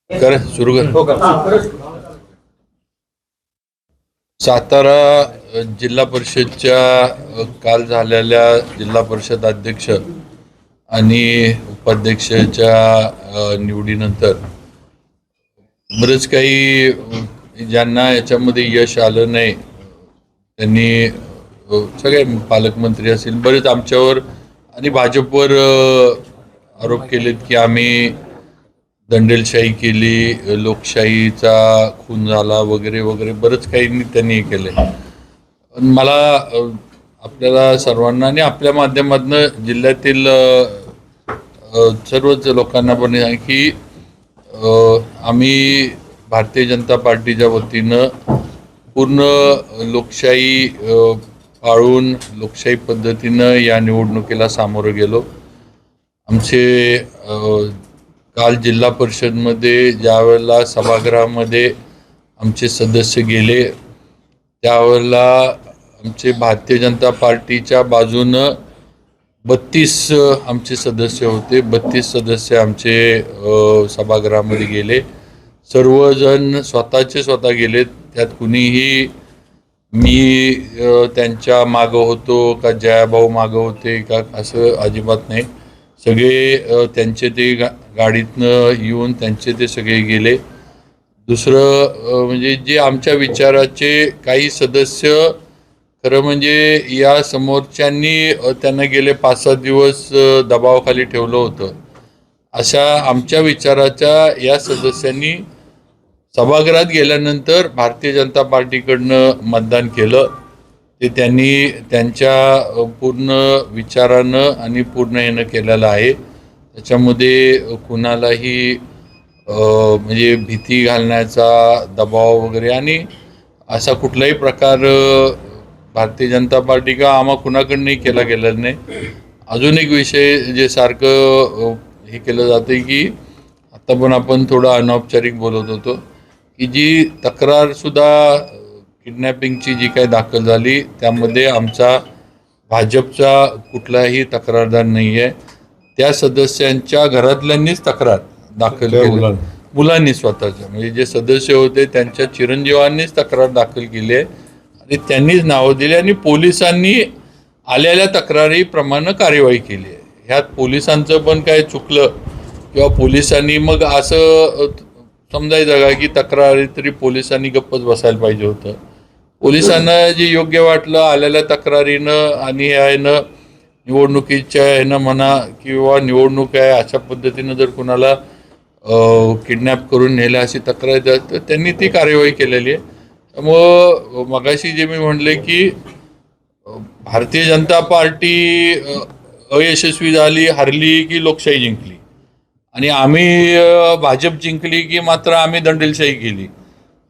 कर सुरू कर. सातारा जिल्हा परिषदच्या काल झालेल्या जिल्हा परिषद अध्यक्ष आणि उपाध्यक्षाच्या निवडीनंतर बरेच काही ज्यांना याच्यामध्ये यश आलं नाही त्यांनी सगळे पालकमंत्री असतील बरेच आमच्यावर आणि भाजपवर आरोप केलेत की आम्ही दंडेलशाही केली, लोकशाहीचा खून झाला वगैरे वगैरे बरंच काही त्यांनी केले. मला आपल्याला सर्वांना आणि आपल्या माध्यमातून जिल्ह्यातील सर्वच लोकांना पण आहे की आम्ही भारतीय जनता पार्टीच्या वतीनं पूर्ण लोकशाही पाळून लोकशाही पद्धतीनं या निवडणुकीला सामोरं गेलो. आमचे काल जिल्हा परिषदमध्ये ज्या वेळेला सभागृहामध्ये आमचे सदस्य गेले त्यावेळेला आमचे भारतीय जनता पार्टीच्या बाजूनं 32 आमचे सदस्य होते. 32 सदस्य आमचे सभागृहामध्ये गेले. सर्वजण स्वतः गेलेत. त्यात कुणीही मी त्यांच्या मागं होतो का जयाभाऊ मागं होते का असं अजिबात नाही. सगळे त्यांचे ते गाडीतनं येऊन त्यांचे ते सगळे गेले. दुसरं म्हणजे जे आमच्या विचाराचे काही सदस्य खरं म्हणजे या समोरच्यांनी त्यांना गेले 5-7 दिवस दबावाखाली ठेवलं होतं. अशा आमच्या विचाराच्या या सदस्यांनी सभागृहात गेल्यानंतर भारतीय जनता पार्टीकडनं मतदान केलं. ते त्यांनी त्यांच्या पूर्ण विचारानं आणि पूर्ण यानं केलेलं आहे. त्याच्यामध्ये कुणालाही म्हणजे भीती घालण्याचा दबाव वगैरे आणि असा कुठलाही प्रकार भारतीय जनता पार्टी का आम्हा कुणाकडनंही केला गेलेला नाही. अजून एक विषय जे सारखं हे केलं जातं की आता पण आपण थोडं अनौपचारिक बोलत होतो की जी तक्रारसुद्धा किडनॅपिंगची जी काही दाखल झाली त्यामध्ये आमचा भाजपचा कुठलाही तक्रारदार नाही आहे. त्या सदस्यांच्या घरातल्यांनीच तक्रार दाखल केली. मुलांनी स्वतःच्या म्हणजे जे सदस्य होते त्यांच्या चिरंजीवांनीच तक्रार दाखल केली आहे आणि त्यांनीच नावं दिली आणि पोलिसांनी आलेल्या तक्रारीप्रमाणे कार्यवाही केली आहे. ह्यात पोलिसांचं पण काय चुकलं किंवा पोलिसांनी मग असं समजायचं का की तक्रारी तरी पोलिसांनी गप्पच बसायला पाहिजे होतं. पोलिसांना जे योग्य वाटलं आलेल्या तक्रारीनं आणि ह्यानं निवडणुकीच्या ह्यानं म्हणा किंवा निवडणूक आहे अशा पद्धतीनं जर कुणाला किडनॅप करून नेलं अशी तक्रार तर त्यांनी ती कार्यवाही केलेली आहे. त्यामुळं मगाशी जे मी म्हणले की भारतीय जनता पार्टी अयशस्वी झाली, हरली की लोकशाही जिंकली आणि आम्ही भाजप जिंकली की मात्र आम्ही दंडेलशाही केली.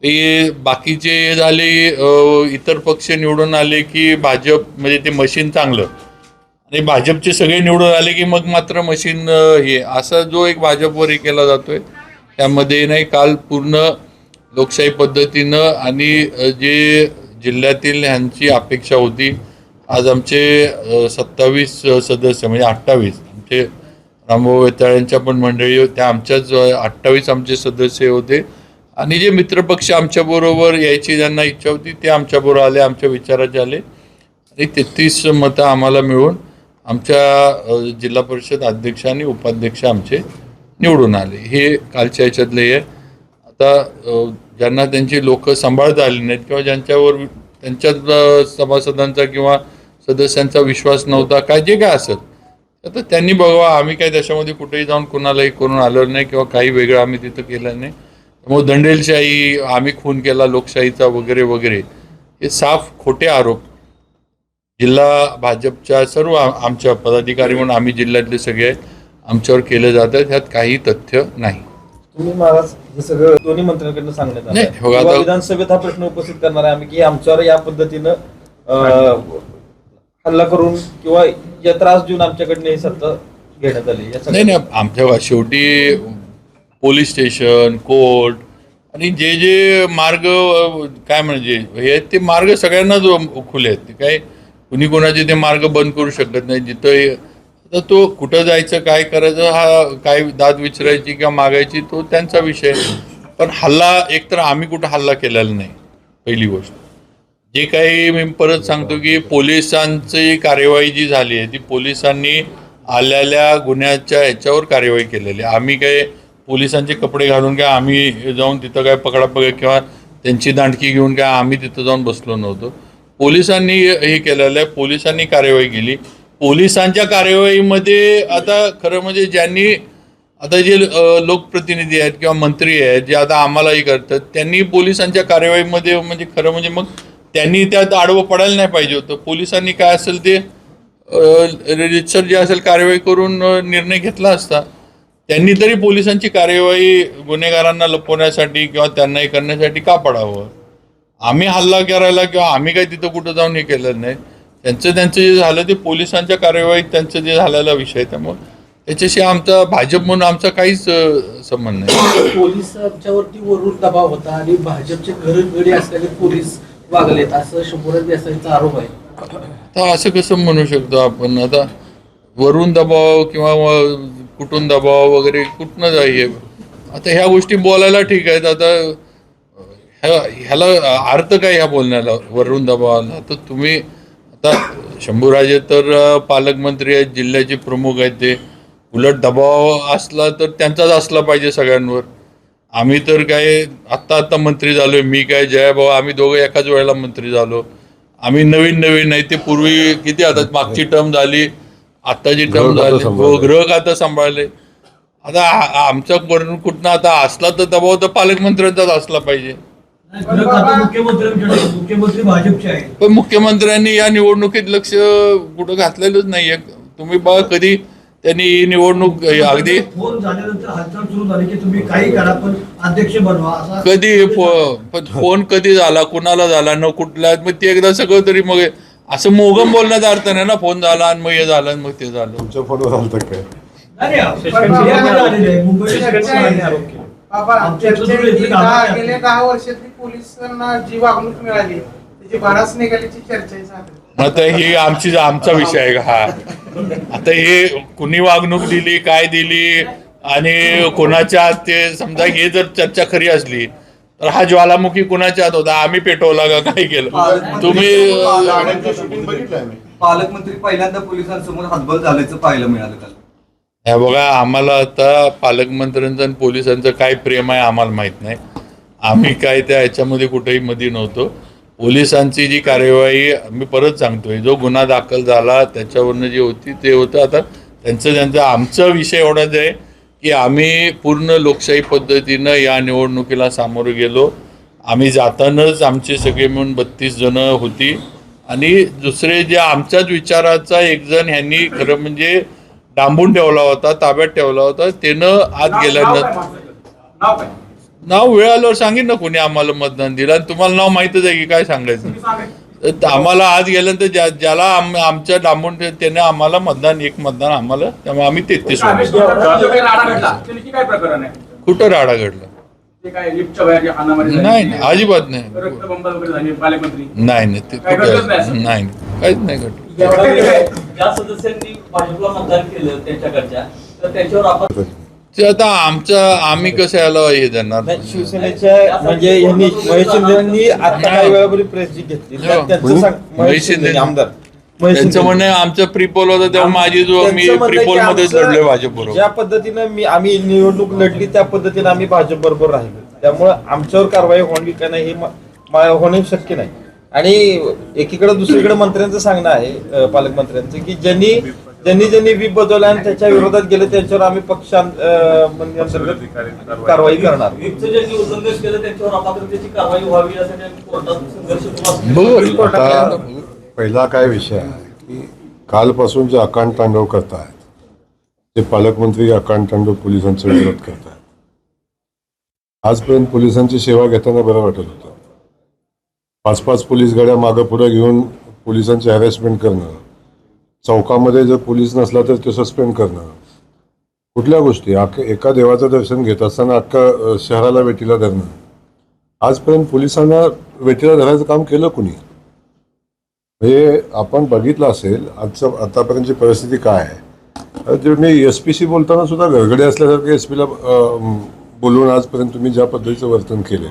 ते बाकीचे झाले इतर पक्ष निवडून आले की भाजप म्हणजे ते मशीन चांगलं आणि भाजपचे सगळे निवडून आले की मग मात्र मशीन हे असा जो एक भाजपवर हे केला जातोय त्यामध्ये नाही. काल पूर्ण लोकशाही पद्धतीनं आणि जे जिल्ह्यातील ह्यांची अपेक्षा होती. आज आमचे 27 सदस्य म्हणजे 28 आमचे रामभाऊ वेताळ्यांच्या पण मंडळी त्या आमच्याच 28 आमचे सदस्य होते आणि जे मित्रपक्ष आमच्याबरोबर यायची ज्यांना इच्छा होती ते आमच्याबरोबर आले, आमच्या विचाराचे आले आणि 33 मतं आम्हाला मिळून आमच्या जिल्हा परिषद अध्यक्ष आणि उपाध्यक्ष आमचे निवडून आले. हे कालच्या ह्याच्यातले आहे. आता ज्यांना त्यांची लोक सांभाळता आली नाहीत किंवा ज्यांच्यावर त्यांच्याच सभासदांचा किंवा सदस्यांचा विश्वास नव्हता काय जे काय असत तर त्यांनी बघा. आम्ही काय त्याच्यामध्ये कुठेही जाऊन कुणालाही करून आलेलं नाही किंवा काही वेगळं आम्ही तिथं केलं नाही. त्यामुळे दंडेलशाही आम्ही खून केला लोकशाहीचा वगैरे वगैरे हे साफ खोटे आरोप जिल्हा भाजपच्या सर्व आमच्या पदाधिकारी म्हणून आम्ही जिल्ह्यातले सगळे आमच्यावर केले जातात. ह्यात काही तथ्य नाही. तुम्ही महाराज हे सगळं दोन्ही मंत्र्यांकडून सांगण्यात आलं विधानसभेत हा प्रश्न उपस्थित करणार आहे आम्ही की आमच्यावर या पद्धतीनं हल्ला करून किंवा या त्रास देऊन आमच्याकडनं ही सत्ता घेण्यात आली. नाही आमच्या शेवटी पोलीस स्टेशन कोर्ट आणि जे जे मार्ग काय म्हणजे हे ते मार्ग सगळ्यांनाच खुले आहेत. ते काय कुणी कोणाचे ते मार्ग बंद करू शकत नाही. जिथं आता तो कुठं जायचं, काय करायचं, हा काय दाद विचारायची किंवा मागायची तो त्यांचा विषय. पण हल्ला एकतर आम्ही कुठं हल्ला केलेला नाही, पहिली गोष्ट. जे काही मी परत सांगतो की पोलिसांची कार्यवाही जी झाली आहे ती पोलिसांनी आलेल्या गुन्ह्याच्या ह्याच्यावर कार्यवाही केलेली आहे. आम्ही काय पोलिसांचे कपडे घालून काय आम्ही जाऊन तिथं काय पकडापकड किंवा त्यांची दांडकी घेऊन काय आम्ही तिथं जाऊन बसलो नव्हतो. पोलिसांनी हे केलेलं आहे, पोलिसांनी कार्यवाही केली. पोलिसांच्या कार्यवाहीमध्ये आता खरं म्हणजे ज्यांनी आता जे लोकप्रतिनिधी आहेत किंवा मंत्री आहेत जे आता आम्हालाही करतात त्यांनी पोलिसांच्या कार्यवाहीमध्ये म्हणजे खरं म्हणजे मग त्यांनी त्यात आडवं पडायला नाही पाहिजे होतं. पोलिसांनी काय असेल ते रितसर जे असेल कार्यवाही करून निर्णय घेतला असता. त्यांनी तरी पोलिसांची कार्यवाही गुन्हेगारांना लपवण्यासाठी किंवा त्यांना हे करण्यासाठी का पडावं. आम्ही हल्ला करायला किंवा आम्ही काही तिथं कुठं जाऊन हे केलं नाही. त्यांचं जे झालं ते पोलिसांच्या कार्यवाहीत त्यांचं जे झालेला विषय, त्यामुळे त्याच्याशी आमचा भाजप म्हणून आमचा काहीच संबंध नाही. पोलिसांच्यावरती वरून दबाव होता आणि भाजपचे घडी असलेले पोलीस वागलेत असं शंभूराज देसाईंचा आरोप आहे. आता असं कसं म्हणू शकतो आपण. आता वरून दबाव किंवा कुठून दबाव वगैरे कुठनं जाईल. आता ह्या गोष्टी बोलायला ठीक आहेत. आता ह्याला अर्थ काय ह्या बोलण्याला वरून दबावाला. तर तुम्ही आता शंभूराजे तर पालकमंत्री आहेत, जिल्ह्याचे प्रमुख आहेत. ते उलट दबाव असला तर त्यांचाच असला पाहिजे सगळ्यांवर. आम्ही तर काय आत्ता मंत्री झालोय. मी काय जयाभाऊ आम्ही दोघं एकाच वेळेला मंत्री झालो. आम्ही नवीन नाही. ते पूर्वी किती आता मागची टर्म झाली, आत्ताची टर्म झाली, गृह खातं सांभाळले. आता आमच्या कुठनं आता असला तर दबाव तर पालकमंत्र्यांचाच असला पाहिजे. मुख्यमंत्री भाजपचे आहे पण मुख्यमंत्र्यांनी या निवडणुकीत लक्ष कुठं घातलेलंच नाहीये. तुम्ही बघा कधी त्यांनी निवडणूक अगदी फोन झाल्यानंतर हालचाल सुरू झाली की तुम्ही काही करा पण अध्यक्ष बनवा असा कधी फोन कधी झाला, कुणाला झाला, न कुठला, मग ते एकदा सगळं तरी मग असं मोगम बोलण्याचा अर्थ नाही ना. फोन झाला आणि मग हे झालं आणि मग ते झालं. तुमच्या फोनवर झालं तर काय गेल्या 10 वर्षातली पोलिसांना जी वागणूक मिळाली त्याची भरास निघाल्याची चर्चा झाली. आता ही आमचा विषय आहे का हा. आता हे कुणी वागणूक दिली, काय दिली आणि कोणाच्या ते समजा हे जर चर्चा खरी असली तर हा ज्वालामुखी कुणाच्या हात होता, आम्ही पेटवला का काय केलं. तुम्ही पालकमंत्री पहिल्यांदा पोलिसांसमोर हातबल झाल्याचं पाहायला मिळालं त्याला. हे बघा आम्हाला आता पालकमंत्र्यांचं आणि पोलिसांचं काय प्रेम आहे आम्हाला माहित नाही. आम्ही काय त्या ह्याच्यामध्ये कुठेही मध्ये नव्हतो. पोलिसांची जी कार्यवाही मी परत सांगतोय, जो गुन्हा दाखल झाला त्याच्यावरनं जी होती ते होतं. आता त्यांचा आमचा विषय एवढाच आहे की आम्ही पूर्ण लोकशाही पद्धतीनं या निवडणुकीला सामोरं गेलो. आम्ही जातानाच आमचे सगळे मिळून 32 जण होती आणि दुसरे जे आमच्याच विचाराचा एक जण ह्यांनी खरं म्हणजे डांबून ठेवला होता, ताब्यात ठेवला होता. त्यानं आत गेल्यानंतर नाव वेळ आल्यावर सांगेन ना कोणी आम्हाला मतदान दिलं. आणि तुम्हाला नाव माहितच आहे की काय सांगायचं. आम्हाला आत गेल्यानंतर ज्याला आमच्या डांबून त्याने आम्हाला एक मतदान आम्हाला, त्यामुळे आम्ही 33 कुठं राडा घडला नाही अजिबात नाही नाही ते नाही काहीच नाही घडलं. ज्या सदस्यांनी भाजपला मतदान केलं त्यांच्याकडच्या तर त्यांच्यावर आपण ते आता आम्ही कसं याला हे देणार. शिवसेनेच्या म्हणजे यांनी महेश शिंदेनी आता काही वेळापूर्वी प्रेस जी घेतली महेश शिंदे आमदार त्यांचं म्हणणं आमचा प्रीपोल होता तेव्हा माझी मी प्रीपोल मध्येच लढलोय भाजप बरोबर. ज्या पद्धतीनं आम्ही निवडणूक लढली त्या पद्धतीने आम्ही भाजप बरोबर राहिलो. त्यामुळे आमच्यावर कारवाई होणी का नाही हे होणे शक्य नाही. आणि एकीकडे दुसरीकडे मंत्र्यांचं सांगणं आहे पालकमंत्र्यांचं की ज्यांनी व्हीप बदलला आणि त्याच्या विरोधात गेले त्यांच्यावर आम्ही पक्ष अंतर्गत कारवाई करणार. व्हीपचं ज्यांनी उल्लंघन केलं त्यांच्यावर अपात्रतेची कारवाई व्हावी यासाठी आम्ही कोर्टात संघर्ष सुरू आता पहिला काय विषय आहे की कालपासून जे अकांड तांडव करतायत ते पालकमंत्री अकांड तांडव पोलिसांचा विरोध करतायत. आजपर्यंत पोलिसांची सेवा घेताना बरं वाटत होतं. 5-5 पोलीस गाड्या मागं पुढं घेऊन पोलिसांची हॅरेसमेंट करणं, चौकामध्ये जर पोलीस नसला तर ते सस्पेंड करणं, कुठल्या गोष्टी एका देवाचं दर्शन घेत असताना अख्खा शहराला वेटीला धरणं. आजपर्यंत पोलिसांना वेटीला धरायचं काम केलं कुणी. हे आपण बघितलं असेल आतापर्यंतची परिस्थिती काय आहे. ते मी SPशी बोलताना सुद्धा गडगडे असल्यासारखे SP ला बोलून आजपर्यंत तुम्ही ज्या पद्धतीचं वर्तन केले,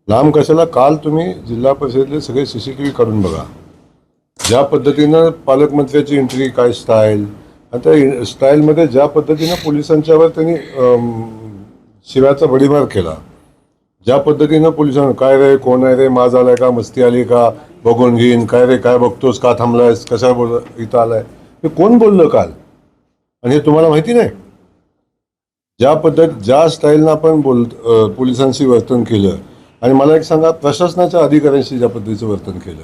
लांब कशाला, काल तुम्ही जिल्हा परिषदेतले सगळे CCTV काढून बघा. ज्या पद्धतीनं पालकमंत्र्याची एंट्री, काय स्टाईल, आणि त्या स्टाईलमध्ये ज्या पद्धतीनं पोलिसांच्यावर त्यांनी शिव्याचा भडीमार केला, ज्या पद्धतीनं पोलिसांना काय रे, कोण आहे रे, माज आलाय का, मस्ती आली का, बघून घेईन, काय रे, काय बघतोस, का थांबलायस, कशा बोल इथं आलाय, हे कोण बोललं काल? आणि हे तुम्हाला माहिती नाही? ज्या स्टाईलनं आपण पोलिसांशी वर्तन केलं, आणि मला एक सांगा, प्रशासनाच्या अधिकाऱ्यांशी ज्या पद्धतीचं वर्तन केलं,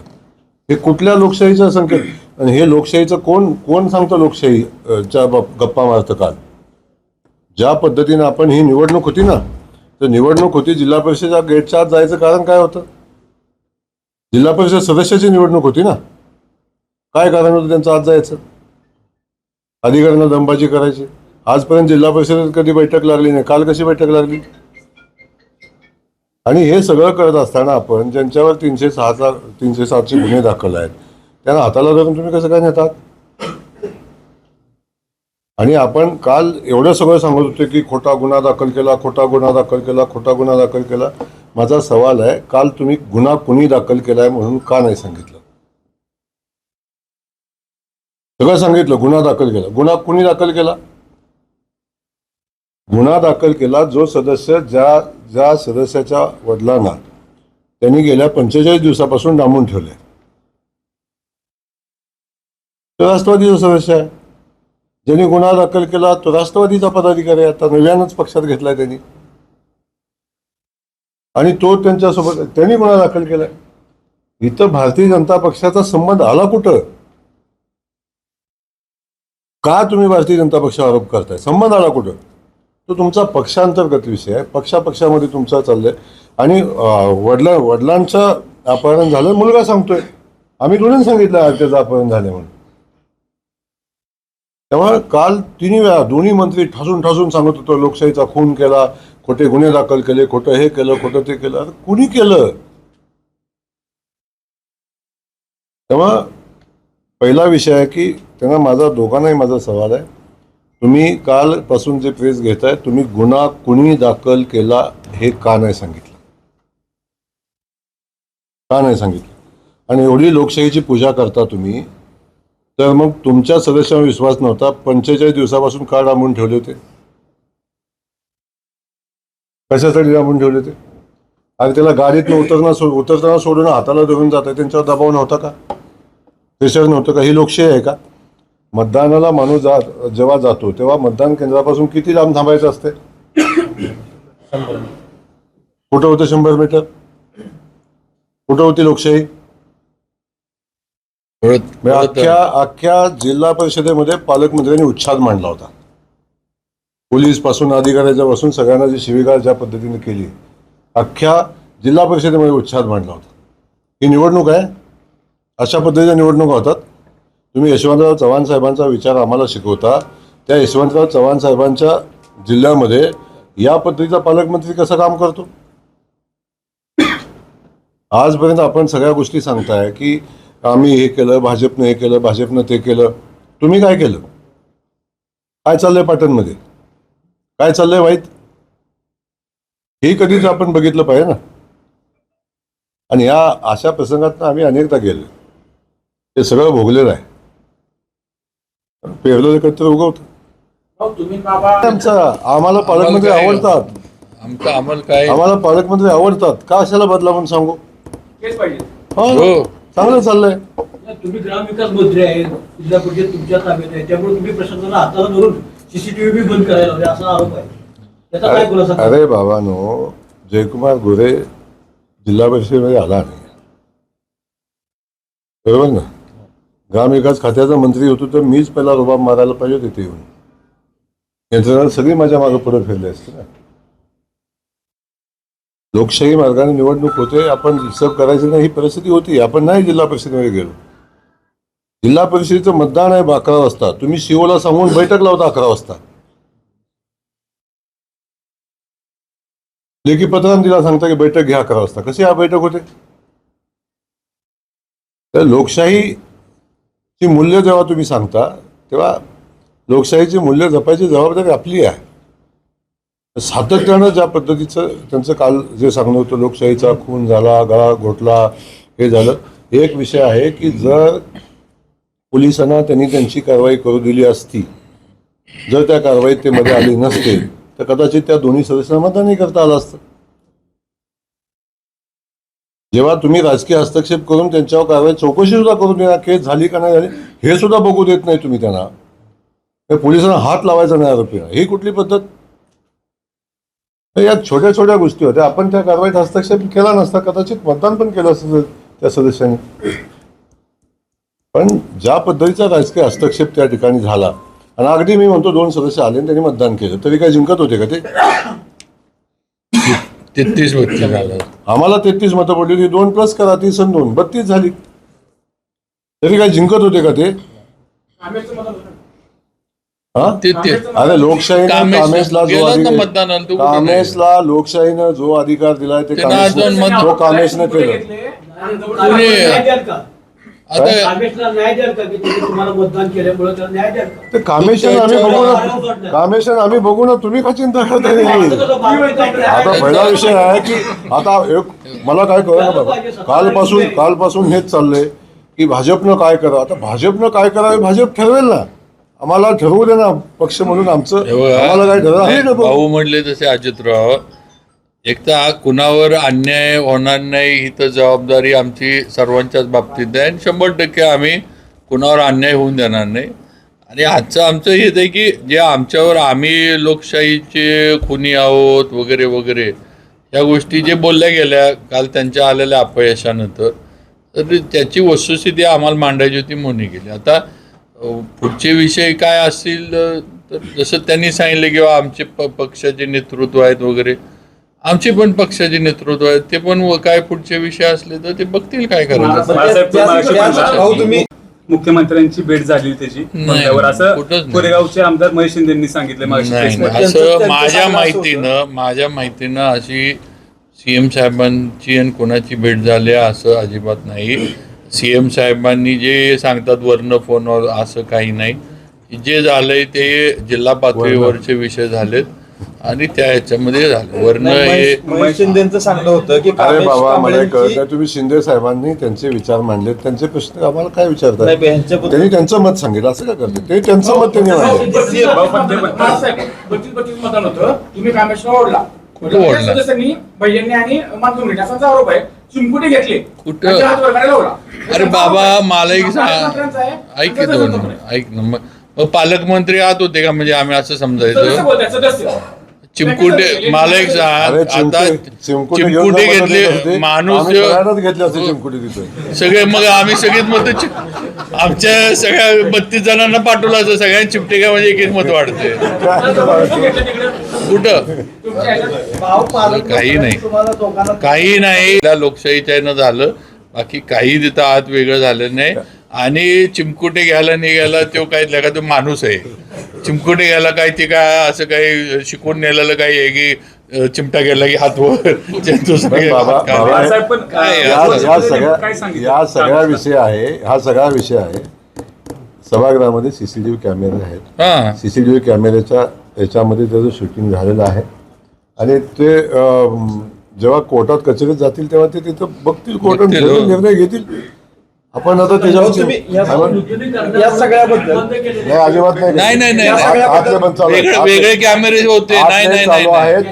हे कुठल्या लोकशाहीचा संकेत? आणि हे लोकशाहीचं कोण सांगतं लोकशाहीच्या गप्पा मारतं काल? ज्या पद्धतीनं आपण ही निवडणूक होती ना, तर निवडणूक होती, जिल्हा परिषदेच्या गेटच्या आत जायचं कारण काय होतं? जिल्हा परिषद सदस्याची निवडणूक होती ना, काय कारण होतं त्यांचं आत जायचं? अधिकाऱ्यांना दमबाजी करायची. आजपर्यंत जिल्हा परिषदेत कधी बैठक लागली नाही, काल कशी बैठक लागली? आणि हे सगळं करत असताना आपण ज्यांच्यावर 307चे गुन्हे दाखल आहेत त्यांना हाताला धरून तुम्ही कसं काय नेतात? आणि आपण काल एवढं सगळं सांगत होते की खोटा गुन्हा दाखल केला, खोटा गुन्हा दाखल केला, खोटा गुन्हा दाखल केला. माझा सवाल आहे, काल तुम्ही गुन्हा कुणी दाखल केलाय म्हणून का नाही सांगितलं? सगळं सांगितलं, गुन्हा दाखल केला. गुन्हा कुणी दाखल केला? गुन्हा दाखल केला जो सदस्य ज्या सदस्याच्या वडिलांना त्यांनी गेल्या 45 दिवसापासून डांबून ठेवले, तो राष्ट्रवादीचा सदस्य आहे. ज्यांनी गुन्हा दाखल केला तो राष्ट्रवादीचा पदाधिकारी आहे, आता नव्यानंच पक्षात घेतलाय त्यांनी, आणि तो त्यांच्यासोबत त्यांनी गुन्हा दाखल केलाय. इथं भारतीय जनता पक्षाचा संबंध आला कुठं? का तुम्ही भारतीय जनता पक्षावर आरोप करताय? संबंध आला कुठं? तो तुमचा पक्षांतर्गत विषय आहे, पक्षामध्ये तुमचा चाललंय. आणि वडिलांचं अपहरण झालं, मुलगा सांगतोय, आम्ही दोन्ही सांगितलं त्याचं अपहरण झालं म्हणून. तेव्हा काल 3 वेळा दोन्ही मंत्री ठासून सांगत होतो लोकशाहीचा खून केला, खोटे गुन्हे दाखल केले, खोटं हे केलं, खोटं ते केलं. अरे कुणी केलं? तेव्हा पहिला विषय आहे की त्यांना दोघांनाही माझा सवाल आहे, तुम्ही कालपासून जे प्रेस घेताय, तुम्ही गुन्हा कुणी दाखल केला हे का नाही सांगितलं? का नाही सांगितलं? आणि एवढी लोकशाहीची पूजा करता तुम्ही, तर मग तुमच्या सदस्यांवर विश्वास नव्हता, 45 दिवसापासून का डांबून ठेवले होते? कशासाठी डांबून ठेवले होते? आणि त्याला गाडीतनं उतरताना सोडून हाताला धरून जात आहे, त्यांच्यावर दबाव नव्हता का? प्रेशर नव्हतं का? ही लोकशाही आहे का? मतदानाला माणूस जेव्हा जातो तेव्हा मतदान केंद्रापासून किती लांब थांबायचं असते? कुठं होतं 100 मीटर? कुठं होती लोकशाही? अख्ख्या जिल्हा परिषदेमध्ये पालकमंत्र्यांनी उच्छाद मांडला होता. पोलीस पासून अधिकाऱ्याच्या पासून सगळ्यांना जी शिवीगाळ ज्या पद्धतीने केली, अख्ख्या जिल्हा परिषदेमध्ये उच्छाद मांडला होता. ही निवडणूक आहे? अशा पद्धतीच्या निवडणुका होतात? तुम्ही यशवंतराव चव्हाण साहेबांचा विचार आम्हाला शिकवता, त्या यशवंतराव चव्हाण साहेबांच्या जिल्ह्यामध्ये या पद्धतीचा पालकमंत्री कसं काम करतो? आजपर्यंत आपण सगळ्या गोष्टी सांगताय की आम्ही हे केलं, भाजपनं हे केलं, भाजपनं ते केलं. तुम्ही काय केलं? काय चाललंय पाटणमध्ये? काय चाललंय वाईट? हे कधीच आपण बघितलं पाहिजे ना. आणि या अशा प्रसंगात आम्ही अनेकदा गेलो, हे सगळं भोगलेलं आहे. पेरलं कधी उगवतं. तुम्ही बाबा आम्हाला पालकमंत्री आवडतात, आम्हाला पालकमंत्री आवडतात. का अशाला बदला म्हणून सांगू? तेच पाहिजे. हो, चांगलं चाललंय. तुम्ही ग्रामविकास मंत्री आहेत, जिल्हा परिषद तुमच्या ताब्यात आहे, त्यामुळे तुम्ही प्रशासनाला हाताला धरून CCTV बी बंद करायला हवे असा आरोप आहे. त्याचा काय खुलासा? अरे बाबांनो, जयकुमार गोरे जिल्हा परिषदेमध्ये आला नाही, बरोबर ना? ग्रामविकास खात्याचा मंत्री होतो तर मीच पहिला रुबाब मारायला पाहिजे तिथे येऊन. यंत्रणा सगळी माझ्या मागे पुढे फिरले असते ना. लोकशाही मार्गाने निवडणूक होते, आपण डिस्टर्ब करायचं नाही ही परिस्थिती होती. आपण नाही जिल्हा परिषदेमध्ये गेलो. जिल्हा परिषदेचं मतदान आहे 11 वाजता, तुम्ही सीओला सांगून बैठक लावता 11 वाजता. लेखी पत्राने तिला सांगता की बैठक घ्या 11 वाजता. कशी हा बैठक होते? तर लोकशाहीची मूल्य जेव्हा तुम्ही सांगता तेव्हा लोकशाहीची मूल्य जपायची जबाबदारी आपली आहे. सातत्यानं ज्या पद्धतीचं त्यांचं काल जे सांगणं होतं, लोकशाहीचा खून झाला, गळा घोटला, हे झालं. एक विषय आहे की जर पोलिसांना त्यांनी त्यांची कारवाई करू दिली असती, जर त्या कारवाईत ते मध्ये आली नसते, तर कदाचित त्या दोन्ही सदस्यांना मतदानही करता आलं असतं. जेव्हा तुम्ही राजकीय हस्तक्षेप करून त्यांच्यावर कारवाई चौकशी सुद्धा करून देणार, केस झाली का नाही झाली हे सुद्धा बघू देत नाही तुम्ही त्यांना, पोलिसांना हात लावायचा नाही आरोपीला, ही कुठली पद्धत? या छोट्या छोट्या गोष्टी होत्या. आपण त्या कारवाईत हस्तक्षेप केला नसता, कदाचित मतदान पण केलं असतं त्या सदस्यांनी. पण ज्या पद्धतीचा राजकीय हस्तक्षेप त्या ठिकाणी झाला, आणि अगदी मी म्हणतो 2 सदस्य आले आणि त्यांनी मतदान केलं, तरी काय जिंकत होते का ते? 33 झालं. आम्हाला 33 मतं पडली होती, 2 प्लस करा, 30 आणि 2 32 झाली, तरी काय जिंकत होते का ते? हा? अरे लोकशाहीनं कामेशला जो अधिकार, कामेशला लोकशाहीनं जो अधिकार दिलाय ते कामेशनं केलं. कामेशला न्याय द्याल का की तुम्ही तुम्हाला मतदान केल्यामुळे त्याला न्याय द्याल का? ते कामेशन आम्ही बघू ना, कामेशन आम्ही बघू ना, तुम्ही का चिंता करताय? आता पहिला विषय आहे की आता मला काय कळलं ना बाबा, कालपासून हेच चाललंय की भाजपनं काय करावं. आता भाजपनं काय करावं भाजप ठरवेल ना, आम्हाला ठरवू दे ना पक्ष म्हणून आमचं, आम्हाला काय ठरवलं. भाऊ म्हणले तसे अजितराव, एक तर कुणावर अन्याय होणार नाही ही तर जबाबदारी आमची सर्वांच्याच बाबतीत आहे, आणि 100% आम्ही कुणावर अन्याय होऊन देणार नाही. आणि आजचं आमचं हेच आहे की जे आमच्यावर आम्ही लोकशाहीचे खुनी आहोत वगैरे वगैरे या गोष्टी जे बोलल्या गेल्या काल त्यांच्या आलेल्या अपयशानंतर, तर त्याची वस्तुस्थिती आम्हाला मांडायची होती म्हणून गेली. आता पुढचे विषय काय असतील तर जसं त्यांनी सांगितलं किंवा आमचे पक्षाचे नेतृत्व आहेत वगैरे, आमचे पण पक्षाचे नेतृत्व आहेत, ते पण काय पुढचे विषय असले तर ते बघतील काय करायचं. तुम्ही मुख्यमंत्र्यांची भेट झाली त्याची त्यावर असं कोरेगावचे आमदार महेश शिंदेंनी सांगितलं. नाही, असं माझ्या माहितीनं अशी CM साहेबांची आणि कोणाची भेट झाली असं अजिबात नाही. CM साहेबांनी जे सांगतात वरनं फोनवर असं काही नाही. जे झालंय ते जिल्हा पातळीवरचे विषय झालेत आणि त्या ह्याच्यामध्ये झालं. वरनं हे महेश शिंदेचं सांगणं होतं की अरे बाबा मला कळत नाही, तुम्ही शिंदे साहेबांनी त्यांचे विचार मांडलेत, त्यांचे प्रश्न आम्हाला काय विचारतात? त्यांनी त्यांचं मत सांगितलं, असं काय करते ते? त्यांचं मत त्यांनी मांडलं. 25 मतदान होतं, तुम्ही कामेश्वर ओढला, ओढला. सदस्यांनी भैयांनी आणि मानधुनी असा आरोप आहे. चिमकुटे घेतले, कुठं? त्यांच्या हात वर करायला लावला. अरे बाबा मला एक ऐक की 2 ऐक ना, मग पालकमंत्री आत होते का म्हणजे आम्ही असं समजायचं? चिमकुटे मला एक सांग, आता चिमकुटे घेतले माणूस घेतले असते चिमकुटे तिथे सगळे, मग आम्ही सगळेच मत आमच्या सगळ्या 32 जणांना पाठवलं असं, सगळ्यांनी चिमटे काय म्हणजे एक मत वाढते. कुठं? काही नाही त्या लोकशाहीच्या यानं झालं, बाकी काही तिथं आत वेगळं झालं नाही. आणि चिमकुटे घ्यायला निघाला तो काय लगा तो माणूस आहे. चिमकुटे घ्यायला काय ते काय असं काही शिकून नेलेलं काही आहे की चिमटा गेला की हात वर या सगळा विषय आहे. हा सगळा विषय आहे. सभागृहामध्ये CCTV कॅमेरे आहेत. CCTV कॅमेऱ्याच्या याच्यामध्ये त्याचं शूटिंग झालेलं आहे आणि ते जेव्हा कोर्टात कचेरीत जातील तेव्हा ते तिथं बघतील, कोर्टात निर्णय घेतील. आपण आता त्याच्यावर या सगळ्याबद्दल अजिबात नाही. वेगळे कॅमेरे होते. चालू आहेत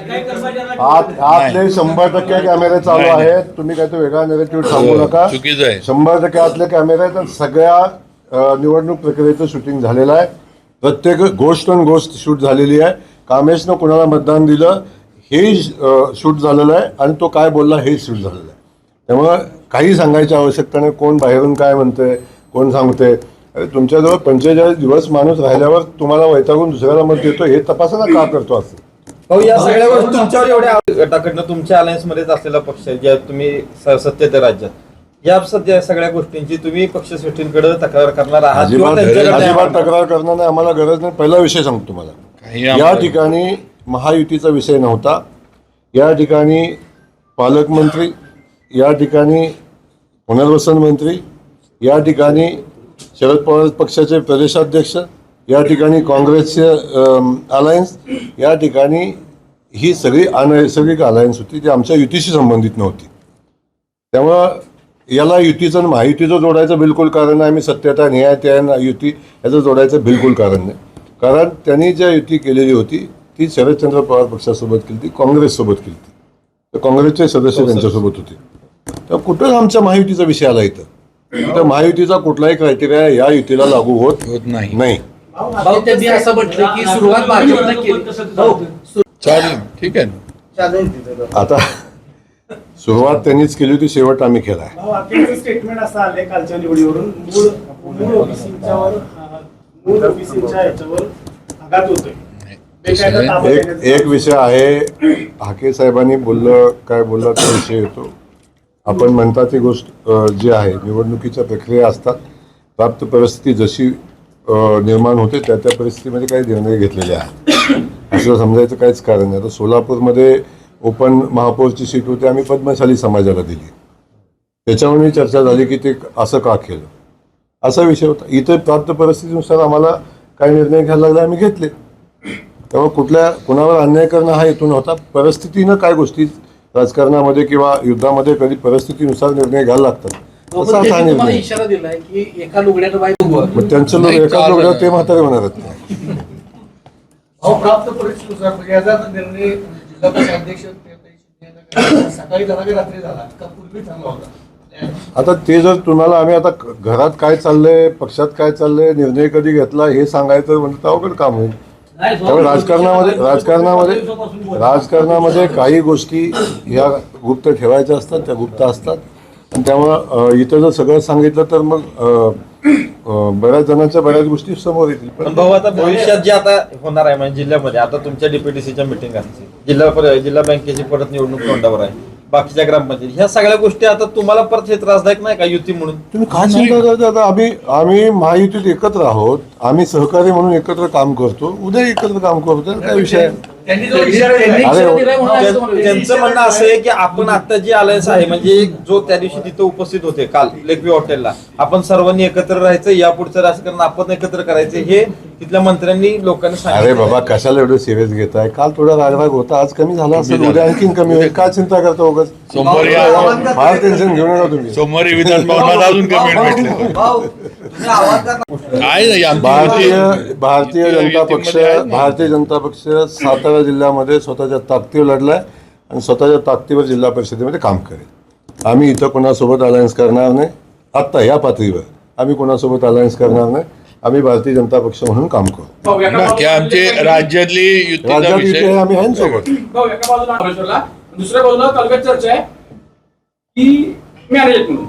आतले 100% कॅमेरे चालू आहेत. तुम्ही काय तो वेगळा नेगेटिव्ह सांगू नका. चुकीचं आहे. 100% आतले कॅमेरे आहेत. सगळ्या निवडणूक प्रक्रियेचं शूटिंग झालेलं आहे. प्रत्येक गोष्ट शूट झालेली आहे. कामेशनं कुणाला मतदान दिलं हे शूट झालेलं आहे आणि तो काय बोलला हे शूट झालेलं आहे. त्यामुळं काही सांगायची आवश्यकता नाही. कोण बाहेरून काय म्हणतंय, कोण सांगतंय. तुमच्याजवळ 45 दिवस माणूस राहिल्यावर तुम्हाला वैतागून दुसऱ्याला मत देतो हे तपासा ना का करतो असं. भाऊ या सगळ्या गोष्टी तुमच्यावर एवढ्या गटाकडनं तुमच्या अलायन्स मध्येच असलेला पक्ष आहे ज्या तुम्ही सत्तेत राज्यात, या सध्या सगळ्या गोष्टींची तुम्ही पक्षश्रेष्ठींकडे तक्रार करणार आहात? अजिबात तक्रार करणार नाही, आम्हाला गरज नाही. पहिला विषय सांगतो तुम्हाला, या ठिकाणी महायुतीचा विषय नव्हता. या ठिकाणी पालकमंत्री, या ठिकाणी पुनर्वसन मंत्री, या ठिकाणी शरद पवार पक्षाचे प्रदेशाध्यक्ष, या ठिकाणी काँग्रेसचे अलायन्स, या ठिकाणी ही सगळी अनैसर्गिक अलायन्स होती जी आमच्या युतीशी संबंधित नव्हती. त्यामुळं याला युतीचं आणि महायुतीचं जोडायचं बिलकुल कारण नाही. आम्ही सत्यता न्याय त्या युती याचं जोडायचं बिलकुल कारण नाही. कारण त्यांनी ज्या युती केलेली होती ती शरदचंद्र पवार पक्षासोबत केली होती, काँग्रेससोबत केली होती. तर काँग्रेसचे सदस्य त्यांच्यासोबत होते. तर कुठं आमच्या महायुतीचा विषय आला इथं. तर महायुतीचा कुठलाही क्रायटेरिया या युतीला लागू होत नाही. त्यांनी असं म्हटलं की सुरुवात भाजपनं केली. चालेल, ठीक आहे ना. आता सुरुवात त्यांनीच केली होती, शेवट आम्ही केला आहे. अखेरचं स्टेटमेंट असं आलंय कालच्या निवडीवरून मूळ ओबीसीच्या याच्यावर आघात होतोय. एक विषय आहे, हाके साहेबांनी काय बोलला तो विषय येतो. आपण म्हणता ती गोष्ट जी आहे, निवडणुकीच्या प्रक्रिया असतात, प्राप्त परिस्थिती जशी निर्माण होते त्या परिस्थितीमध्ये काही निर्णय घेतलेले आहेत असं समजायचं काहीच कारण नाही. आता सोलापूरमध्ये ओपन महापौरची सीट होती, आम्ही पद्मशाली समाजाला दिली. त्याच्यावरही चर्चा झाली की ते असं का केलं, असा विषय होता. इतर प्राप्त परिस्थितीनुसार आम्हाला काय निर्णय घ्यायला लागले, आम्ही घेतले. तेव्हा कुणावर अन्याय करणं हा हेतू नव्हता. परिस्थितीनं काय गोष्टी राजकारणामध्ये किंवा युद्धामध्ये कधी परिस्थितीनुसार निर्णय घ्यायला लागतात, असा हा निर्णय. इशारा दिलाय की एका लुगड्यानं मग त्यांचं लोक एका लोक ते म्हातारे होणारच नाही. प्राप्त परिस्थितीनुसार म्हणजे याचा निर्णय जिल्हा परिषद अध्यक्ष सकाळी झाला की रात्री झाला का पूर्वी चांगला होता. आता ते जर तुम्हाला आम्ही आता घरात काय चाललंय, पक्षात काय चाललंय, निर्णय कधी घेतला हे सांगायचं म्हणजे अवघड काम होईल. त्यामुळे राजकारणामध्ये काही गोष्टी ह्या गुप्त ठेवायच्या असतात, त्या गुप्त असतात. आणि त्यामुळं इथं जर सगळं सांगितलं तर मग बऱ्याच जणांच्या बऱ्याच गोष्टी समोर येतील. पण भाऊ, आता भविष्यात जे आता होणार आहे म्हणजे जिल्ह्यामध्ये आता तुमच्या डीपीटीसीच्या मिटिंग असतील, जिल्हा बँकेची परत निवडणूक तोंडावर आहे, बाकीच्या ग्रामपंचायत, ह्या सगळ्या गोष्टी आता तुम्हाला परत हे त्रासदायक नाही का युती म्हणून? तुम्ही काय चिंता करता? आता आम्ही महायुतीत एकत्र आहोत, आम्ही सहकारी म्हणून एकत्र काम करतो, उद्या एकत्र काम करतो, काय विषय आहे? त्यांचं म्हणणं असं आहे की आपण आता जे अलायन्स आहे म्हणजे जो त्या दिवशी तिथं उपस्थित होते काल लेकवी हॉटेलला, आपण सर्वांनी एकत्र राहायचं, या पुढचं राजकारण आपण एकत्र करायचं, हे तिथल्या मंत्र्यांनी लोकांनी सांगितलं. अरे बाबा, कशाला एवढं सिरियस घेताय? काल थोडा रागराग होता, आज कमी झाला असेल, उद्या आणखीन कमी होईल. काय चिंता करता उगाच? सोमवारी फार टेन्शन घेऊ नका तुम्ही. सोमवारी विधान भवनात अजून कमेंट भेटले. काय नाही, भारतीय जनता पक्ष सातारा जिल्ह्यामध्ये स्वतःच्या ताकदीवर लढलाय आणि स्वतःच्या ताकदीवर जिल्हा परिषदेमध्ये काम करेल. आम्ही इथं कोणासोबत अलायन्स करणार नाही. आत्ता या पातळीवर आम्ही कोणासोबत अलायन्स करणार नाही. आम्ही भारतीय जनता पक्ष म्हणून काम करू. बाकी आमचे राज्यातली युतीचा राज्यात विषय युती आहे, आम्ही आहे सोबत. एका बाजूला महाबळेश्वरला, दुसऱ्या बाजूला तालुक्यात चर्चा आहे की मॅनेज म्हणून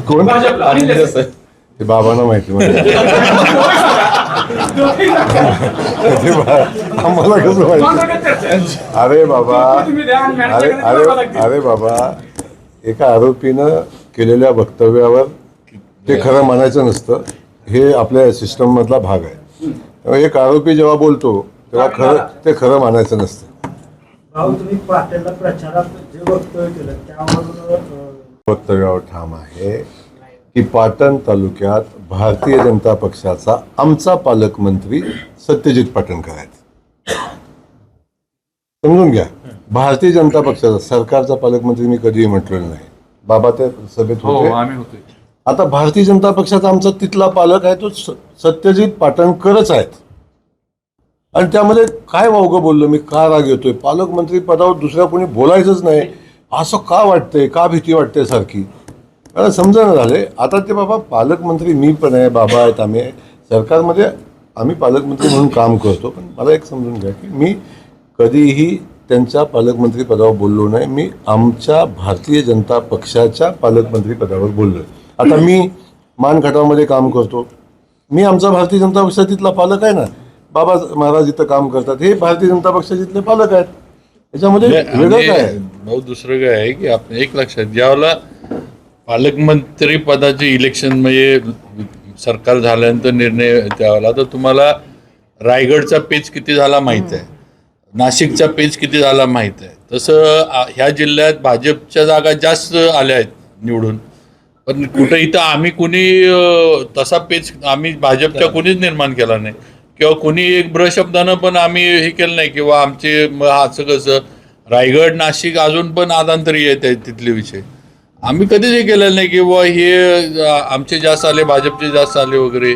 कोण? भाजपला आणि देसाई. ते बाबांना माहिती म्हणजे आम्हाला कसं माहिती? अरे बाबा, अरे बाबा, एका आरोपीनं केलेल्या वक्तव्यावर ते खरं मानायचं नसतं, हे आपल्या सिस्टम मधला भाग आहे. एक आरोपी जेव्हा बोलतो तेव्हा ते खरं मानायचं नसतं. भाऊ, तुम्ही पाटीलला प्रचारात जे वक्तव्य केलं त्यावर वक्तव्यावर ठाम आहे की पाटण तालुक्यात भारतीय जनता पक्षाचा आमचा पालकमंत्री सत्यजित पाटणकर आहेत. समजून घ्या, भारतीय जनता पक्षाचा, सरकारचा पालकमंत्री मी कधीही म्हटलेलं नाही. बाबा त्या सभेत होते. आता भारतीय जनता पक्षाचा आमचा तिथला पालक आहे तो सत्यजित पाटणकरच आहेत. आणि त्यामध्ये काय वावगं बोललो मी, का राग येतोय? पालकमंत्री पदावर दुसऱ्या कोणी बोलायचंच नाही असं का वाटतंय? का भीती वाटते सारखी? मला समजणं झालंय. आता ते बाबा पालकमंत्री मी पण आहे, बाबा आहेत, आम्ही आहे, सरकारमध्ये आम्ही पालकमंत्री म्हणून काम करतो. पण मला एक समजून घ्या की मी कधीही त्यांच्या पालकमंत्री पदावर बोललो नाही. मी आमच्या भारतीय जनता पक्षाच्या पालकमंत्री पदावर बोललो. आता मी मानखटावमध्ये काम करतो, मी आमचा भारतीय जनता पक्षातीतला पालक आहे ना. बाबा महाराज इथं काम करतात, हे भारतीय जनता पक्षाचे पालक आहेत. त्याच्यामध्ये वेगळं काय आहे? भाऊ, दुसरं काय आहे की आपण एक लक्षात, ज्यावेळेला पालकमंत्री पदाचे इलेक्शन म्हणजे सरकार झाल्यानंतर निर्णय त्यावेळेला, तर तुम्हाला रायगडचा पेच किती झाला माहीत आहे, नाशिकचा पेच किती झाला माहीत आहे. तसं ह्या जिल्ह्यात भाजपच्या जागा जास्त आल्या आहेत निवडून, पण कुठं इथं आम्ही कुणी तसा पेच आम्ही भाजपच्या कुणीच निर्माण केला नाही किंवा कुणी एक ब्रशब्दानं पण आम्ही हे केलं नाही किंवा आमचे असं कसं रायगड नाशिक अजून पण आदांतरी येत आहेत तिथले विषय आम्ही कधीच हे केलेलं नाही किंवा हे आमचे जास्त आले भाजपचे जास्त आले वगैरे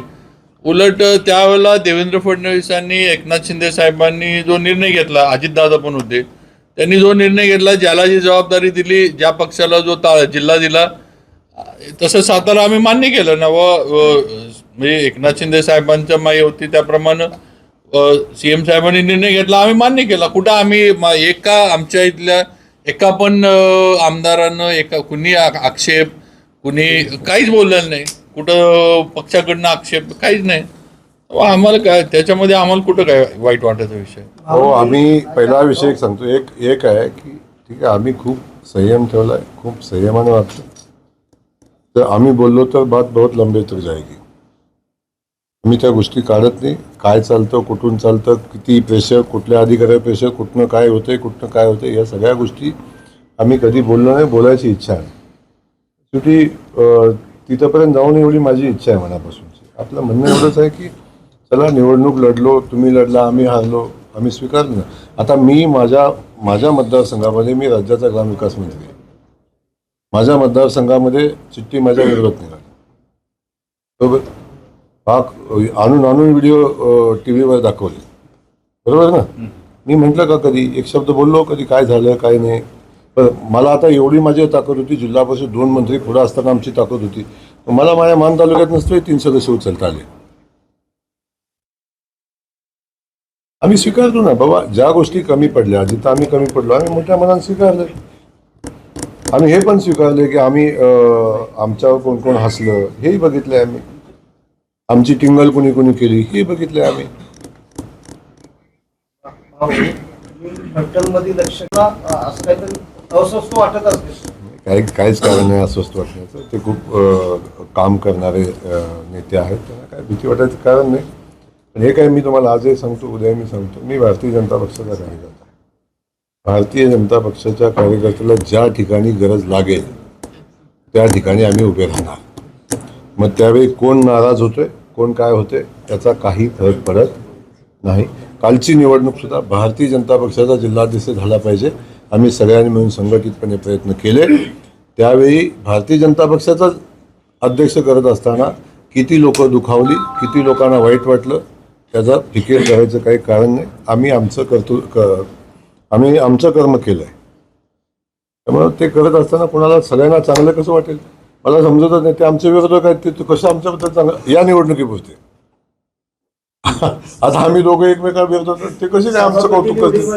उलट त्यावेळेला देवेंद्र फडणवीसांनी एकनाथ शिंदे साहेबांनी जो निर्णय घेतला अजितदादा पण होते त्यांनी जो निर्णय घेतला ज्याला जी जबाबदारी दिली ज्या पक्षाला जो जिल्हा दिला तसं सातारा आम्ही मान्य केलं ना म्हणजे एकनाथ शिंदे साहेबांच्या माई होती त्याप्रमाणे सीएम साहेबांनी निर्णय घेतला आम्ही मान्य केला कुठं आम्ही एका आमच्या इथल्या एका पण आमदारानं एका कुणी आक्षेप कुणी काहीच बोललेलं नाही कुठं पक्षाकडनं आक्षेप काहीच नाही आम्हाला काय त्याच्यामध्ये आम्हाला कुठं काय वाईट वाटायचा विषय हो आम्ही पहिला विषय एक सांगतो एक आहे की ठीक आहे आम्ही खूप संयम ठेवलाय खूप संयमाने वागतो तर आम्ही बोललो तर बात बहुत लंबे तक जाएगी आम्ही त्या गोष्टी काढत नाही काय चालतं कुठून चालतं किती प्रेशर कुठल्या अधिकाऱ्या प्रेशर कुठनं काय होतं या सगळ्या गोष्टी आम्ही कधी बोललो नाही बोलायची इच्छा आहे शेवटी तिथंपर्यंत जाऊन एवढी माझी इच्छा आहे मनापासूनची आपलं म्हणणं एवढंच आहे की चला निवडणूक लढलो तुम्ही लढला आम्ही हारलो आम्ही स्वीकारलं ना आता मी माझ्या मतदारसंघामध्ये मी राज्याचा ग्रामविकास मंत्री आहे माझ्या मतदारसंघामध्ये चिठ्ठी माझ्या विरोधात निघाली बरोबर आणून व्हिडिओ टी व्हीवर दाखवले बरोबर ना मी म्हटलं का कधी एक शब्द बोललो कधी काय झालं काय नाही पण मला आता एवढी माझी ताकद होती जिल्हा परिषद 2 मंत्री पुढे असताना आमची ताकद होती मला माझ्या मान तालुक्यात नसतोय 3 सदस्य उचलता आले आम्ही स्वीकारतो ना बाबा ज्या गोष्टी कमी पडल्या जिथं आम्ही कमी पडलो आम्ही मोठ्या मनात स्वीकारले आम्ही हे पण स्वीकारले की आम्ही आमच्यावर कोण कोण हसलं हेही बघितलंय आम्ही आमची टिंगल कोणी कोणी केली हे बघितलंय आम्ही हॉटेलमध्ये लक्षणा असं काहीतरी अस्वस्थ वाटत असते काहीच कारण नाही अस्वस्थ वाटण्याचं ते खूप काम करणारे नेते आहेत त्यांना काय भीती वाटायचं कारण नाही पण हे काय मी तुम्हाला आजही सांगतो उद्या मी सांगतो मी भारतीय जनता पक्षाचा कार्यकर्ता भारतीय जनता पक्षाच्या कार्यकर्त्याला ज्या ठिकाणी गरज लागेल त्या ठिकाणी आम्ही उभे राहणार मग त्यावेळी कोण नाराज होतोय कोण काय होते त्याचा काही फरक पडत नाही कालची निवडणूक सुद्धा भारतीय जनता पक्षाचा जिल्हाध्यक्ष झाला पाहिजे आम्ही सगळ्यांनी मिळून संघटितपणे प्रयत्न केले त्यावेळी भारतीय जनता पक्षाचा अध्यक्ष करत असताना किती लोक दुखावली किती लोकांना वाईट वाटलं त्याचा फिकीर करायचं काही कारण नाही आम्ही आमचं कर्म केलं आहे त्यामुळे ते करत असताना कोणाला सगळ्यांना चांगलं कसं वाटेल मला समजतच नाही ते आमचे विरोधक आहेत ते कसं आमच्याबद्दल चांगलं या निवडणुकीपुरते आता आम्ही दोघं एकमेकांना विरोधक ते कसे काय आमचं कौतुक करतील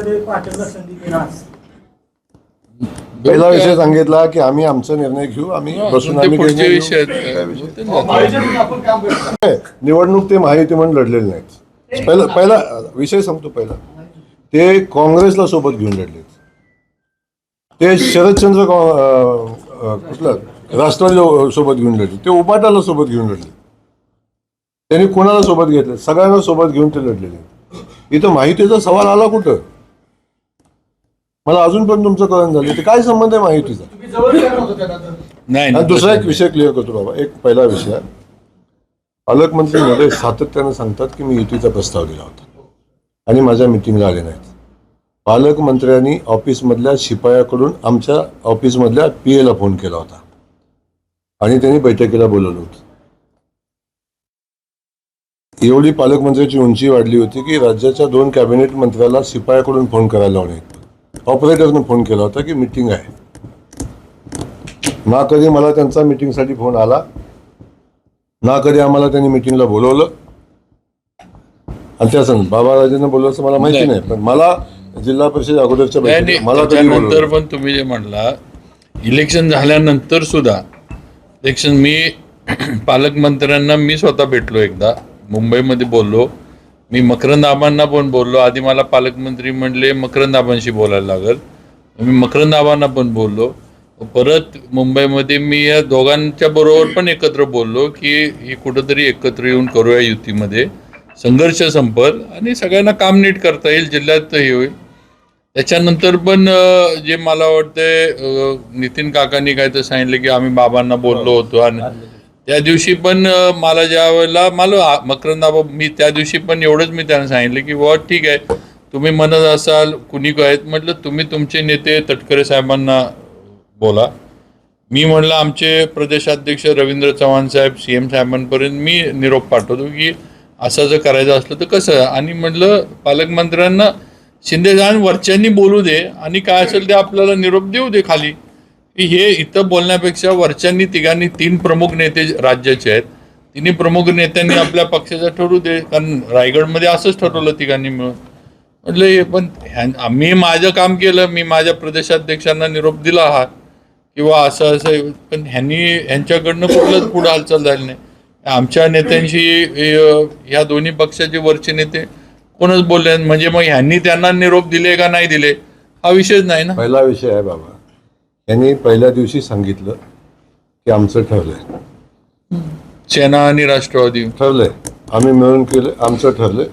पहिला विषय सांगितला की आम्ही आमचा निर्णय घेऊ आम्ही बसून आम्ही पुढचे विषय निवडणूक ते महायुती म्हणून लढलेले नाहीत पहिला विषय सांगतो पहिला ते काँग्रेसला सोबत घेऊन लढले ते शरदचंद्र कुठलं राष्ट्रवादी सोबत घेऊन लढले ते उपाटाला सोबत घेऊन लढले त्यांनी कोणाला सोबत घेतलं सगळ्यांना सोबत घेऊन ते लढलेले इथं माहितीचा सवाल आला कुठं मला अजून पण तुमचं कळण झालं ते काय संबंध आहे माहितीचा नाही दुसरा एक विषय क्लिअर करतो बाबा एक पहिला विषय पालकमंत्री मध्ये सातत्यानं सांगतात की मी युतीचा प्रस्ताव दिला होता आणि माझ्या मिटिंगला आले नाहीत पालकमंत्र्यांनी ऑफिसमधल्या शिपायाकडून आमच्या ऑफिसमधल्या PA ला फोन केला होता आणि त्यांनी बैठकीला बोलवलं होतं एवढी पालकमंत्र्याची उंची वाढली होती की राज्याच्या 2 कॅबिनेट मंत्र्याला शिपायाकडून फोन करायला लावणे ऑपरेटरने फोन केला होता की मीटिंग आहे ना कधी मला त्यांचा मीटिंगसाठी फोन आला ना कधी आम्हाला त्यांनी मीटिंगला बोलवलं आणि त्या संग बाबाराजेंना बोलवलं असं मला माहिती नाही पण मला जिल्हा परिषद अगोदरच्या बैठकीत मला कधी त्यानंतर पण तुम्ही जे म्हणला इलेक्शन झाल्यानंतर सुद्धा इलेक्शन मी पालकमंत्र्यांना मी स्वतः भेटलो एकदा मुंबईमध्ये बोललो मी मकरंद आबांना पण बोललो आधी मला पालकमंत्री म्हणले मकरंद आबांशी बोलायला लागल मी मकरंद आबांना पण बोललो परत मुंबईमध्ये मी या दोघांच्या बरोबर पण एकत्र बोललो की ही कुठंतरी एकत्र येऊन करूया युतीमध्ये संघर्ष संपल आणि सगळ्यांना काम नीट करता येईल जिल्ह्यात हे होईल त्याच्यानंतर पण जे मला वाटतंय नितीन काकांनी काय तर सांगितलं की आम्ही बाबांना बोललो होतो आणि त्या दिवशी पण मला ज्या वेळेला मकरंद आबा मी त्या दिवशी पण एवढंच मी त्यांना सांगितलं की बुवा ठीक आहे तुम्ही म्हणत असाल कुणी आहेत म्हटलं तुम्ही तुमचे नेते तटकरे साहेबांना बोला. मी म्हणलं आमचे प्रदेशाध्यक्ष रवींद्र चव्हाण साहेब CM साहेबांपर्यंत मी निरोप पाठवतो की असं जर करायचं असलं तर कसं. आणि म्हटलं पालकमंत्र्यांना शिंदे साहेब वरच्यांनी बोलू दे आणि काय असेल ते आपल्याला निरोप देऊ दे खाली. की हे इथं बोलण्यापेक्षा वरच्यांनी तिघांनी 3 प्रमुख नेते राज्याचे आहेत तिन्ही प्रमुख नेत्यांनी आपल्या पक्षाचं ठरवू दे. कारण रायगडमध्ये असंच ठरवलं तिघांनी मिळून. म्हटलं पण मी माझं काम केलं मी माझ्या प्रदेशाध्यक्षांना निरोप दिला हा किंवा असं असं पण ह्यांच्याकडनं कुठलंच पुढं हालचाल झाली नाही. आमच्या नेत्यांशी ह्या दोन्ही पक्षाचे वरचे नेते कोणच बोलले म्हणजे मग ह्यांनी त्यांना निरोप दिले का नाही दिले हा विषयच नाही ना. पहिला विषय आहे बाबा यांनी पहिल्या दिवशी सांगितलं की आमचं ठरलंय सेना आणि राष्ट्रवादी ठरलंय आम्ही मिळून केलं आमचं ठरलंय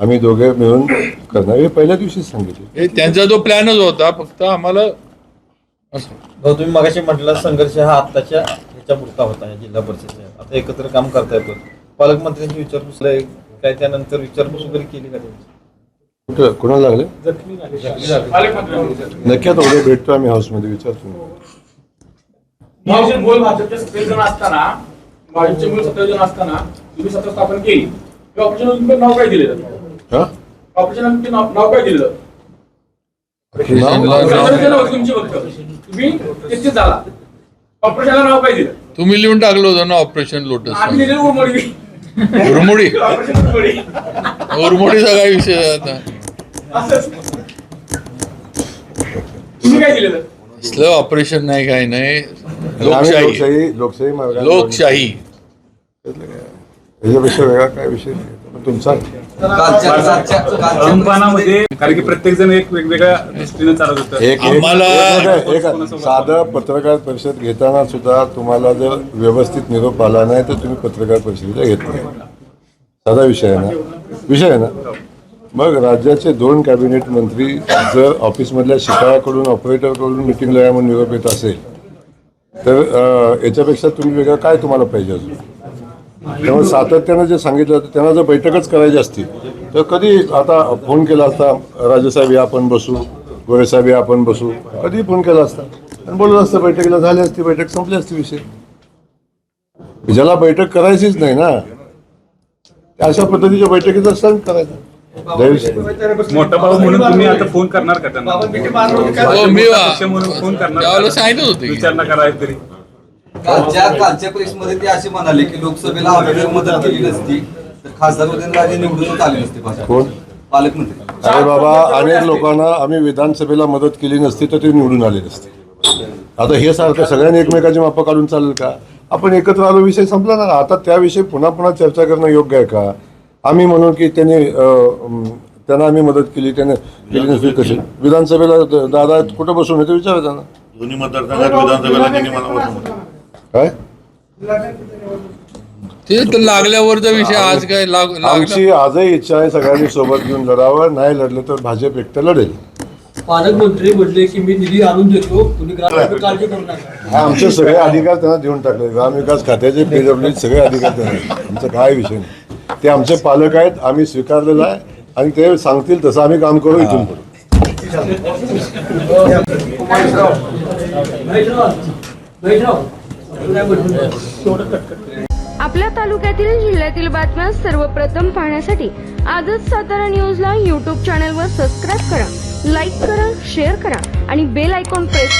आम्ही दोघे मिळून करणार हे पहिल्या दिवशीच सांगितलं. त्यांचा जो प्लॅनच होता फक्त आम्हाला असं. भाऊ तुम्ही मगाशी म्हटलं संघर्ष हा आत्ताच्या ह्याच्या पुरता होता जिल्हा परिषदेचा. आता एकत्र काम करता येतं. पालकमंत्र्यांची विचारपूस काय त्यानंतर विचारपूस वगैरे केली का त्यांची? कुठं कोणाला लागले पालकमंत्री नक्की आता उद्या भेटतो आम्ही हाऊसमध्ये विचारतो. बोल भाजपच्या 27 जण असताना भाजपचे मूळ 27 जण असताना तुम्ही सत्ता स्थापन केली ऑपरेशन नाव काय दिलेलं हा ऑपरेशन नाव काय दिलेलं तुमची फक्त तुम्ही तिथे झाला ऑपरेशनला नाव काय दिलं तुम्ही लिहून टाकलं होतं ना ऑपरेशन लोटस. आम्ही दिलेलं उरमोडी उरमोडी ऑपरेशन उरमोडी उरमोडीचा काय विषय आहे आता. असंच तुम्ही काय दिलेलं असलं ऑपरेशन नाही काय नाही आम्ही लोकशाही लोकशाही मार्गाने लोकशाही याच्यापेक्षा वेगळा काय विषय नाही. पण तुमचा अनुपानामध्ये कारण की प्रत्येक जण एक वेगवेगळ्या दृष्टीने चालत होतं. एक साधं पत्रकार परिषद घेताना सुद्धा तुम्हाला जर व्यवस्थित निरोप आला नाही तर तुम्ही पत्रकार परिषदेला घेत नाही. साधा विषय आहे ना. मग राज्याचे 2 कॅबिनेट मंत्री जर ऑफिसमधल्या शिपायाकडून ऑपरेटरकडून मिटिंगला या म्हणून निरोप येत असेल तर याच्यापेक्षा तुम्ही वेगळं काय तुम्हाला पाहिजे अजून. त्यामुळे सातत्यानं जे सांगितलं होतं त्यांना जर बैठकच करायची असती तर कधी आता फोन केला असता राजेसाहेब या आपण बसू गोरेसाहेब या आपण बसू कधी फोन केला असता आणि बोललं असतं बैठकीला झाली असती बैठक संपली असती विषय. ज्याला बैठक करायचीच नाही ना अशा पद्धतीच्या बैठकीचा सण करायचा. मोठा भाऊ म्हणून तुम्ही आता फोन करणार का त्यांना मी पक्ष म्हणून फोन करणार त्यावेळेला सांगितलं होतं की. विचारणा करायची तरी कालच्या प्रेसमध्ये ते असे म्हणाले की लोकसभेला आम्ही मदत केली नसती तर खासदार उदयनराजे निवडूनच आले नसते कोण पालकमंत्री. अरे बाबा अनेक लोकांना आम्ही विधानसभेला मदत केली नसती तर ते निवडून आले नसते. आता हे सारखं सगळ्यांनी एकमेकाची मापं काढून चालेल का. आपण एकत्र आलो विषय संपला ना. आता त्याविषयी पुन्हा पुन्हा चर्चा करणं योग्य आहे का. आम्ही म्हणून की त्यांना आम्ही मदत केली त्याने केली नसती कशी. विधानसभेला दादा कुठं बसून येते विचारा त्यांना. दोन्ही मतदारसंघात विधानसभेला त्यांनी मला बसवलं. काय ते तर लागल्यावरचा विषय आज काय आमची आजही इच्छा आहे सगळ्यांनी सोबत घेऊन लढावं. नाही लढलं तर भाजप एकटं लढेल. पालकमंत्री म्हटले की मी निधी आणून देतो तुम्ही काळजी करू नका. आमचे सगळे अधिकार त्यांना देऊन टाकले. ग्रामविकास खात्याचे PWD सगळे अधिकार त्यांना. आमचा काय विषय नाही. ते आमचे पालक आहेत आम्ही स्वीकारलेलं आहे आणि ते सांगतील तसं आम्ही काम करू इथून पुढे. आपल्या तालुक्यातील जिल्ह्यातील बातम्या सर्वप्रथम पाहण्यासाठी आजच सातारा न्यूजला YouTube चॅनलवर सबस्क्राईब करा, लाईक करा, शेअर करा आणि बेल आयकॉन प्रेस करा.